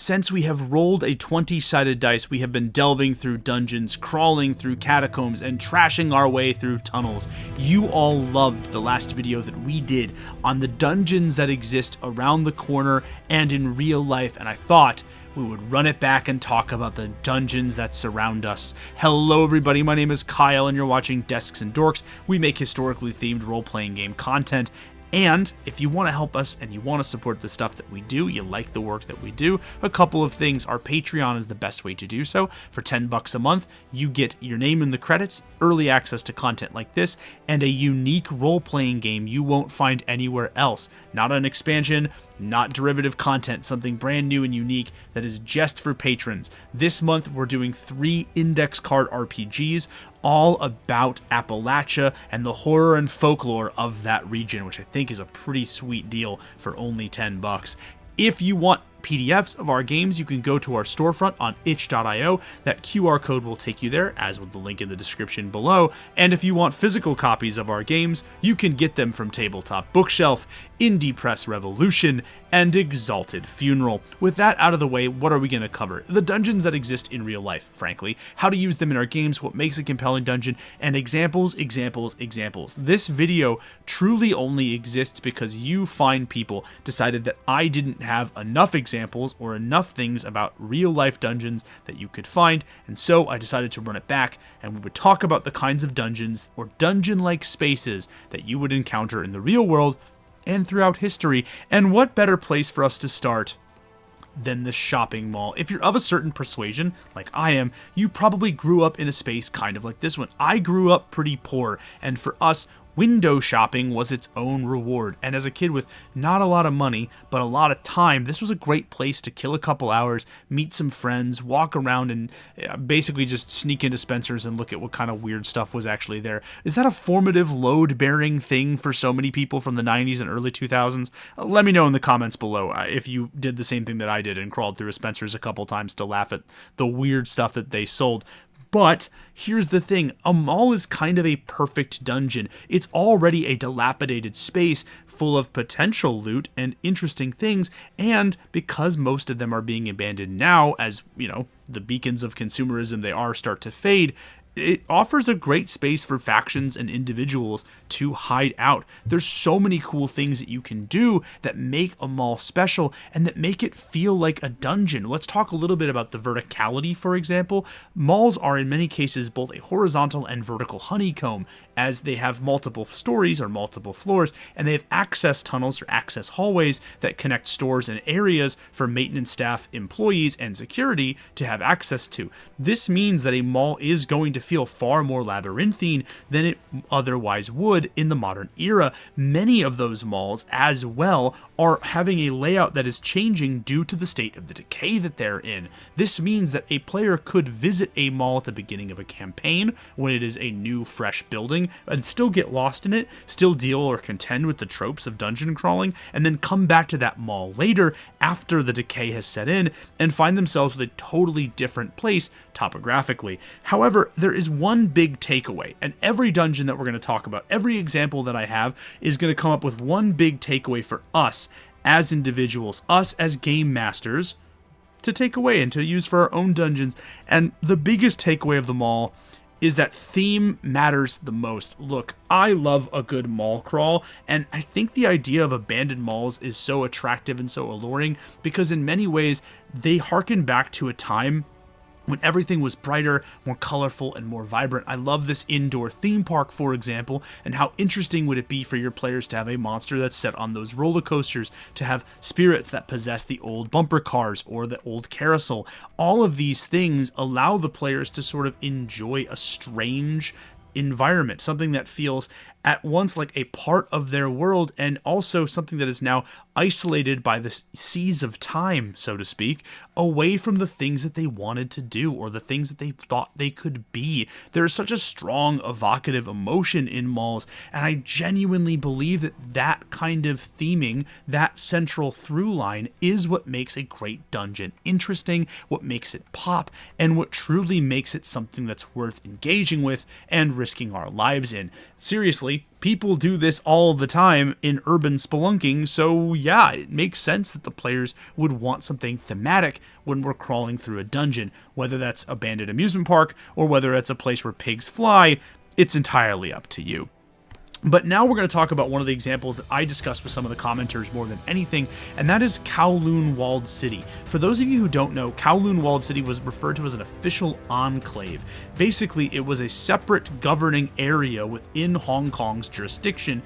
since we have rolled a 20-sided dice, we have been delving through dungeons, crawling through catacombs, and trashing our way through tunnels. You all loved the last video that we did on the dungeons that exist around the corner and in real life, and I thought we would run it back and talk about the dungeons that surround us. Hello everybody, my name is Kyle and you're watching Desks and Dorks. We make historically themed role-playing game content. And if you want to help us and you want to support the stuff that we do, you like the work that we do, a couple of things. Our Patreon is the best way to do so. For $10 a month, you get your name in the credits, early access to content like this, and a unique role-playing game you won't find anywhere else. Not an expansion, not derivative content, something brand new and unique that is just for patrons. This month, we're doing 3 index card RPGs, all about Appalachia and the horror and folklore of that region, which I think is a pretty sweet deal for only $10. If you want PDFs of our games, you can go to our storefront on itch.io. That QR code will take you there, as with the link in the description below. And if you want physical copies of our games, you can get them from Tabletop Bookshelf, Indie Press Revolution, and Exalted Funeral. With that out of the way, what are we going to cover? The dungeons that exist in real life, frankly, how to use them in our games, what makes a compelling dungeon, and examples. This video truly only exists because you fine people decided that I didn't have enough examples or enough things about real life dungeons that you could find, and so I decided to run it back and we would talk about the kinds of dungeons or dungeon-like spaces that you would encounter in the real world and throughout history. And what better place for us to start than the shopping mall? If you're of a certain persuasion, like I am, you probably grew up in a space kind of like this one. I grew up pretty poor, and for us, window shopping was its own reward. And as a kid with not a lot of money, but a lot of time, this was a great place to kill a couple hours, meet some friends, walk around, and basically just sneak into Spencer's and look at what kind of weird stuff was actually there. Is that a formative, load-bearing thing for so many people from the 90s and early 2000s? Let me know in the comments below if you did the same thing that I did and crawled through a Spencer's a couple times to laugh at the weird stuff that they sold. But here's the thing, a mall is kind of a perfect dungeon. It's already a dilapidated space full of potential loot and interesting things, and because most of them are being abandoned now, as, you know, the beacons of consumerism they are start to fade, it offers a great space for factions and individuals to hide out. There's so many cool things that you can do that make a mall special and that make it feel like a dungeon. Let's talk a little bit about the verticality, for example. Malls are in many cases both a horizontal and vertical honeycomb, as they have multiple stories or multiple floors, and they have access tunnels or access hallways that connect stores and areas for maintenance staff, employees, and security to have access to. This means that a mall is going to feel far more labyrinthine than it otherwise would in the modern era. Many of those malls as well are having a layout that is changing due to the state of the decay that they're in. This means that a player could visit a mall at the beginning of a campaign when it is a new, fresh building and still get lost in it, still deal or contend with the tropes of dungeon crawling, and then come back to that mall later after the decay has set in and find themselves with a totally different place topographically. However, there is one big takeaway, and every dungeon that we're going to talk about, every example that I have, is going to come up with one big takeaway for us as individuals, us as game masters, to take away and to use for our own dungeons. And the biggest takeaway of them all is that theme matters the most. Look, I love a good mall crawl, and I think the idea of abandoned malls is so attractive and so alluring because in many ways they harken back to a time when everything was brighter, more colorful, and more vibrant. I love this indoor theme park, for example, and how interesting would it be for your players to have a monster that's set on those roller coasters, to have spirits that possess the old bumper cars or the old carousel. All of these things allow the players to sort of enjoy a strange environment, something that feels at once like a part of their world and also something that is now isolated by the seas of time, so to speak, away from the things that they wanted to do or the things that they thought they could be. There is such a strong evocative emotion in malls, and I genuinely believe that that kind of theming, that central through line, is what makes a great dungeon interesting, what makes it pop, and what truly makes it something that's worth engaging with and risking our lives in. Seriously, honestly, people do this all the time in urban spelunking, so yeah, it makes sense that the players would want something thematic when we're crawling through a dungeon, whether that's a abandoned amusement park or whether it's a place where pigs fly. It's entirely up to you. But now we're going to talk about one of the examples that I discussed with some of the commenters more than anything, and that is Kowloon Walled City. For those of you who don't know, Kowloon Walled City was referred to as an official enclave. Basically, it was a separate governing area within Hong Kong's jurisdiction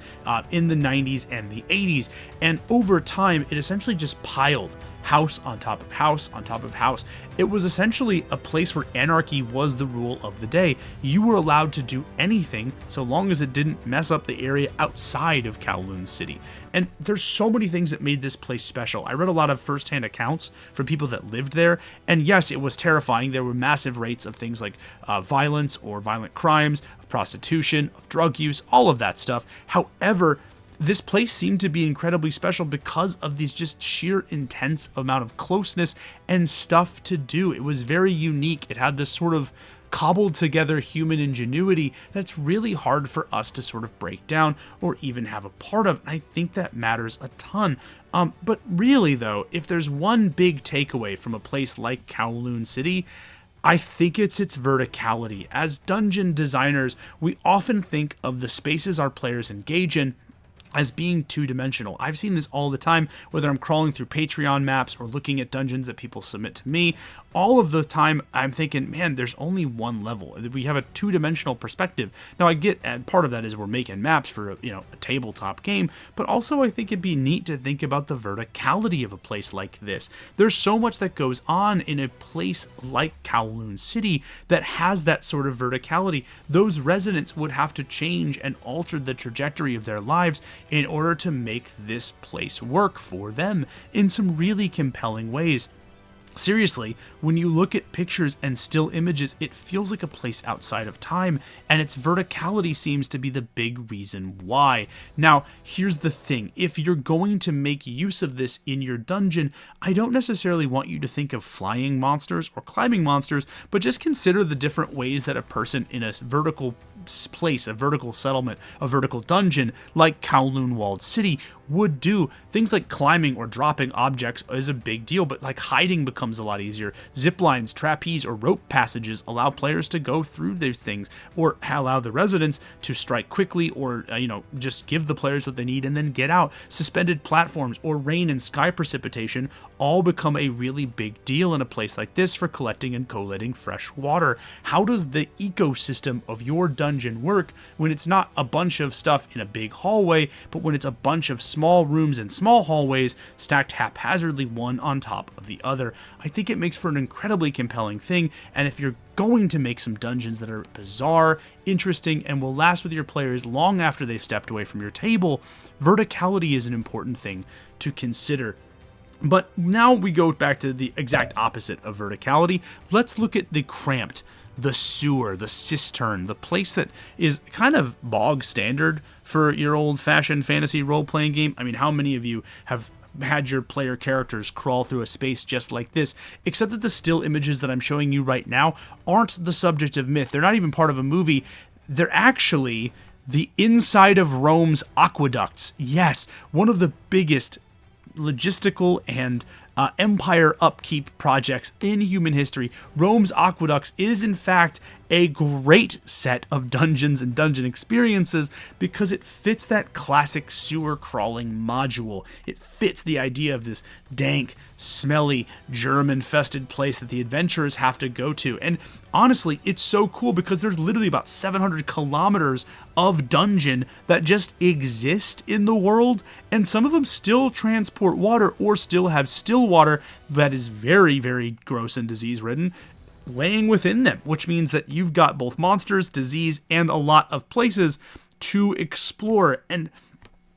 in the 90s and the 80s, and over time, it essentially just piled house on top of house on top of house. It was essentially a place where anarchy was the rule of the day. You were allowed to do anything so long as it didn't mess up the area outside of Kowloon City. And there's so many things that made this place special. I read a lot of first-hand accounts from people that lived there, and yes, it was terrifying. There were massive rates of things like violence or violent crimes, of prostitution, of drug use, all of that stuff. However, this place seemed to be incredibly special because of these just sheer intense amount of closeness and stuff to do. It was very unique. It had this sort of cobbled together human ingenuity that's really hard for us to sort of break down or even have a part of. I think that matters a ton. But really though, if there's one big takeaway from a place like Kowloon City, I think it's its verticality. As dungeon designers, we often think of the spaces our players engage in as being two-dimensional. I've seen this all the time, whether I'm crawling through Patreon maps or looking at dungeons that people submit to me. All of the time, I'm thinking, man, there's only one level. We have a two-dimensional perspective. Now, I get, and part of that is we're making maps for a tabletop game, but also I think it'd be neat to think about the verticality of a place like this. There's so much that goes on in a place like Kowloon City that has that sort of verticality. Those residents would have to change and alter the trajectory of their lives in order to make this place work for them in some really compelling ways. Seriously, when you look at pictures and still images, it feels like a place outside of time, and its verticality seems to be the big reason why. Now, here's the thing. If you're going to make use of this in your dungeon, I don't necessarily want you to think of flying monsters or climbing monsters, but just consider the different ways that a person in a vertical place, a vertical settlement, a vertical dungeon like Kowloon Walled City would do. Things like climbing or dropping objects is a big deal, but like hiding becomes a lot easier. Zip lines, trapeze, or rope passages allow players to go through these things, or allow the residents to strike quickly, or just give the players what they need and then get out. Suspended platforms or rain and sky precipitation all become a really big deal in a place like this for collecting and collating fresh water. How does the ecosystem of your dungeon work when it's not a bunch of stuff in a big hallway, but when it's a bunch of small rooms and small hallways stacked haphazardly one on top of the other? I think it makes for an incredibly compelling thing, and if you're going to make some dungeons that are bizarre, interesting, and will last with your players long after they've stepped away from your table, verticality is an important thing to consider. But now we go back to the exact opposite of verticality. Let's look at the cramped, the sewer, the cistern, the place that is kind of bog standard for your old-fashioned fantasy role-playing game. I mean, how many of you have had your player characters crawl through a space just like this, except that the still images that I'm showing you right now aren't the subject of myth. They're not even part of a movie. They're actually the inside of Rome's aqueducts. Yes, one of the biggest logistical and empire upkeep projects in human history. Rome's aqueducts is in fact a great set of dungeons and dungeon experiences because it fits that classic sewer crawling module. It fits the idea of this dank, smelly, germ-infested place that the adventurers have to go to. And honestly, it's so cool because there's literally about 700 kilometers of dungeon that just exist in the world, and some of them still transport water or still have still water that is very, very gross and disease-ridden laying within them, which means that you've got both monsters, disease, and a lot of places to explore. And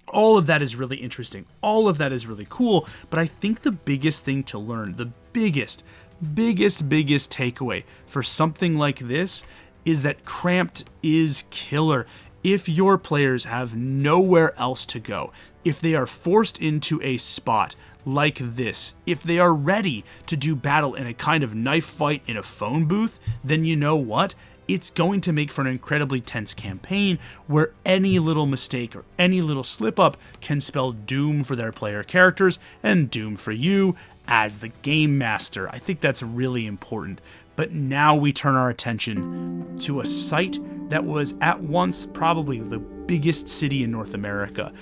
all of that is really interesting. All of that is really cool. But I think the biggest thing to learn, the biggest takeaway for something like this is that cramped is killer. If your players have nowhere else to go, if they are forced into a spot like this, if they are ready to do battle in a kind of knife fight in a phone booth, then you know what? it's going to make for an incredibly tense campaign where any little mistake or any little slip up can spell doom for their player characters and doom for you as the game master. I think that's really important. But now we turn our attention to a site that was at once probably the biggest city in North America,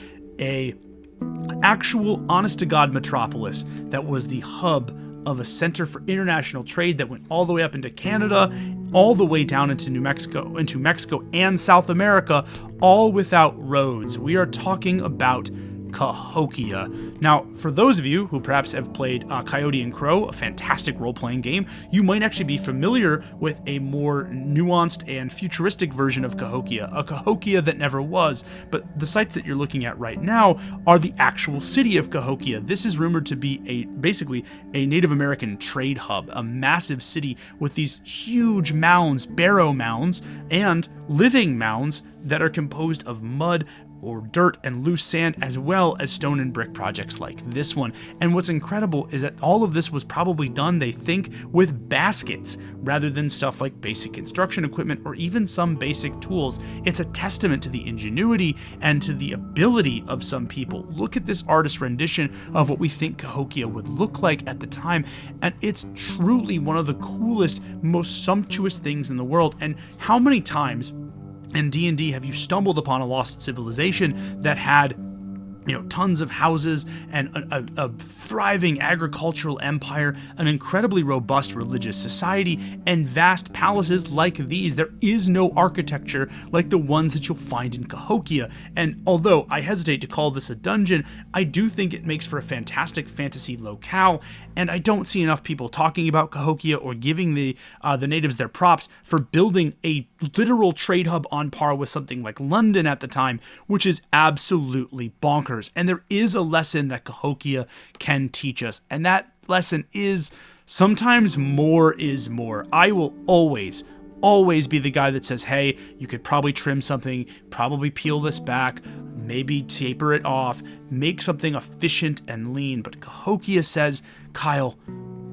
a actual honest-to-God metropolis that was the hub of a center for international trade that went all the way up into Canada, all the way down into Mexico and South America, all without roads. We are talking about Cahokia. Now, for those of you who perhaps have played Coyote and Crow, a fantastic role-playing game, you might actually be familiar with a more nuanced and futuristic version of Cahokia, a Cahokia that never was. But the sites that you're looking at right now are the actual city of Cahokia. This is rumored to be basically a Native American trade hub, a massive city with these huge mounds, barrow mounds, and living mounds that are composed of mud or dirt and loose sand, as well as stone and brick projects like this one. And what's incredible is that all of this was probably done, they think, with baskets rather than stuff like basic construction equipment or even some basic tools. It's a testament to the ingenuity and to the ability of some people. Look at this artist rendition of what we think Cahokia would look like at the time, and it's truly one of the coolest, most sumptuous things in the world. And how many times in D&D have you stumbled upon a lost civilization that had, tons of houses and a thriving agricultural empire, an incredibly robust religious society, and vast palaces like these? There is no architecture like the ones that you'll find in Cahokia. And although I hesitate to call this a dungeon, I do think it makes for a fantastic fantasy locale, and I don't see enough people talking about Cahokia or giving the natives their props for building a literal trade hub on par with something like London at the time, which is absolutely bonkers. And there is a lesson that Cahokia can teach us, and that lesson is sometimes more is more. I will always be the guy that says, hey, you could probably trim something, probably peel this back, maybe taper it off, make something efficient and lean. But Cahokia says, Kyle,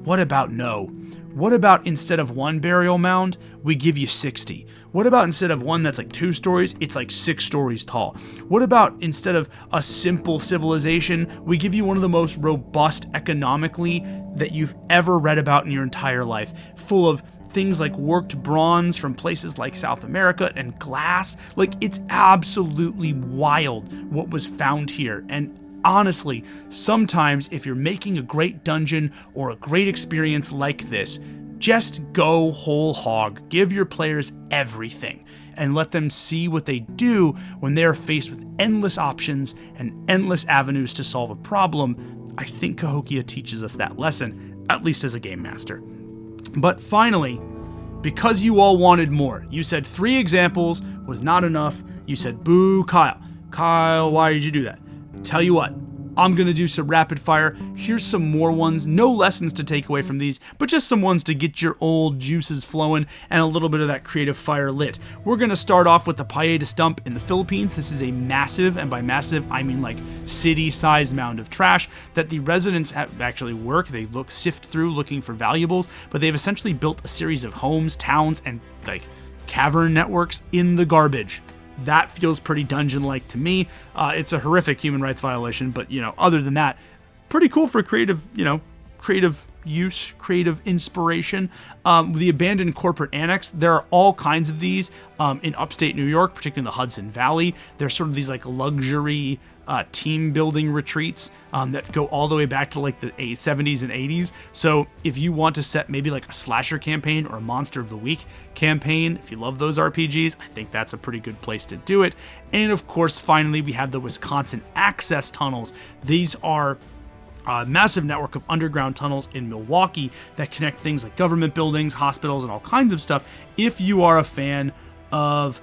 what about no? What about instead of one burial mound, we give you 60? What about instead of one that's like 2 stories, it's like 6 stories tall? What about instead of a simple civilization, we give you one of the most robust economically that you've ever read about in your entire life, full of things like worked bronze from places like South America and glass? Like, it's absolutely wild what was found here. And honestly, sometimes if you're making a great dungeon or a great experience like this, just go whole hog. Give your players everything and let them see what they do when they're faced with endless options and endless avenues to solve a problem. I think Cahokia teaches us that lesson, at least as a game master. But finally, because you all wanted more, you said 3 examples was not enough. You said, boo, Kyle. Kyle, why did you do that? Tell you what, I'm going to do some rapid fire. Here's some more ones. No lessons to take away from these, but just some ones to get your old juices flowing and a little bit of that creative fire lit. We're going to start off with the Paella Stump in the Philippines. This is a massive, and by massive, I mean like city-sized mound of trash that the residents have actually They sift through looking for valuables, but they've essentially built a series of homes, towns, and like cavern networks in the garbage. That feels pretty dungeon-like to me. It's a horrific human rights violation, but, other than that, pretty cool for creative use, creative inspiration. The abandoned corporate annex, there are all kinds of these in upstate New York, particularly in the Hudson Valley. There's sort of these like luxury team building retreats that go all the way back to like the 70s and 80s. So if you want to set maybe like a slasher campaign or a monster of the week campaign, if you love those RPGs, I think that's a pretty good place to do it. And of course, finally, we have the Wisconsin access tunnels. These are a massive network of underground tunnels in Milwaukee that connect things like government buildings, hospitals, and all kinds of stuff. If you are a fan of,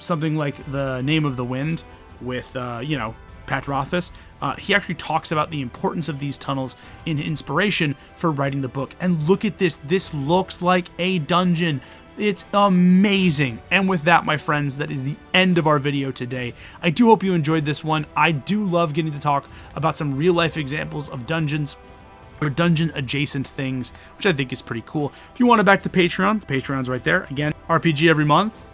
something like The Name of the Wind with, Pat Rothfuss, he actually talks about the importance of these tunnels in inspiration for writing the book. And look at this. This looks like a dungeon. It's amazing. And with that, my friends, that is the end of our video today. I do hope you enjoyed this one. I do love getting to talk about some real-life examples of dungeons or dungeon-adjacent things, which I think is pretty cool. If you want to back the Patreon's right there. Again, RPG every month,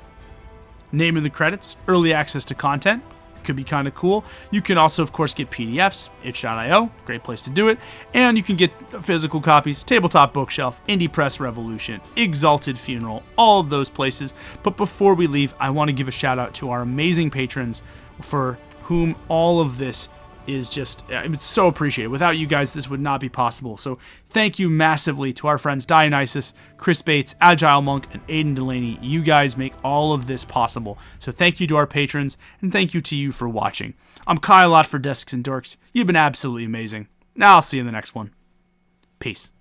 name in the credits, early access to content. Could be kind of cool. You can also, of course, get PDFs, itch.io, great place to do it. And you can get physical copies, Tabletop Bookshelf, Indie Press Revolution, Exalted Funeral, all of those places. But before we leave, I want to give a shout out to our amazing patrons for whom all of this is just, it's so appreciated. Without you guys, this would not be possible. So thank you massively to our friends Dionysus, Chris Bates, Agile Monk, and Aiden Delaney. You guys make all of this possible. So thank you to our patrons, and thank you to you for watching. I'm Kyle Lott for Desks and Dorks. You've been absolutely amazing. Now I'll see you in the next one. Peace.